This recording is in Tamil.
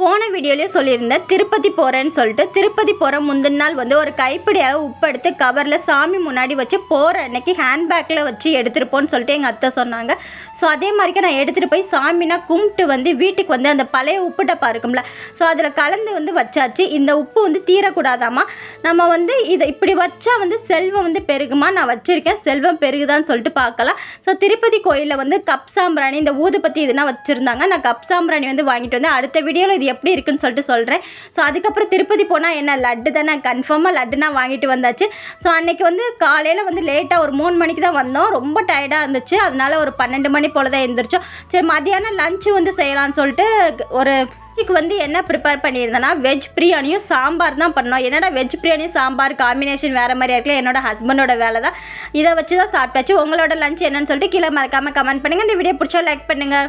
போன வீடியோலேயே சொல்லியிருந்தேன் திருப்பதி போகிறேன்னு சொல்லிட்டு. திருப்பதி போகிற முந்தின நாள் வந்து ஒரு கைப்பிடி அளவு உப்பு எடுத்து கவரில் சாமி முன்னாடி வச்சு போகிற அன்னைக்கு ஹேண்ட்பேக்கில் வச்சு எடுத்துகிட்டு போன்னு சொல்லிட்டு எங்கள் அத்தை சொன்னாங்க. ஸோ அதே மாதிரிக்கு நான் எடுத்துகிட்டு போய் சாமினா கும்பிட்டு வந்து வீட்டுக்கு வந்து அந்த பழைய உப்பு டப்பா இருக்கும்ல, ஸோ அதில் கலந்து வந்து வச்சாச்சு. இந்த உப்பு வந்து தீரக்கூடாதாமா, நம்ம வந்து இதை இப்படி வச்சா வந்து செல்வம் வந்து பெருகுமா, நான் வச்சுருக்கேன் செல்வம் பெருகுதான்னு சொல்லிட்டு பார்க்கலாம். ஸோ திருப்பதி கோயிலில் வந்து கப் சாம்பிராணி இந்த ஊதுபத்தி இதெல்லாம் வச்சுருந்தாங்க. நான் கப் சாம்பிராணி வந்து வாங்கிட்டு வந்தேன். அடுத்த வீடியோவில் இது எப்படி இருக்குன்னு சொல்லிட்டு சொல்கிறேன். ஸோ அதுக்கப்புறம் திருப்பதி போனால் என்ன லட்டு தானே, கன்ஃபார்மாக லட்டுனா வாங்கிட்டு வந்தாச்சு. ஸோ அன்றைக்கி வந்து காலையில் வந்து லேட்டாக ஒரு 3 மணிக்கு தான் வந்தோம். ரொம்ப டயர்டாக இருந்துச்சு. அதனால் ஒரு 12 மணி போல் தான் எழுந்திரிச்சோம். சரி மதியானம் லஞ்சு வந்து செய்யலான்னு சொல்லிட்டு ஒரு வந்து என்ன ப்ரிப்பேர் பண்ணியிருந்தேன்னா வெஜ் பிரியாணியும் சாம்பார் தான் பண்ணோம். என்னடா வெஜ் பிரியாணியும் சாம்பார் காம்பினேஷன் வேறு மாதிரி இருக்குல்ல, என்னோட ஹஸ்பண்டோட வேலை தான். இதை வச்சு தான் சாப்பிட்டாச்சு. உங்களோட லஞ்ச் என்னன்னு சொல்லிட்டு கீழே மறக்காமல் கமெண்ட் பண்ணுங்கள். இந்த வீடியோ பிடிச்சா லைக் பண்ணுங்கள்.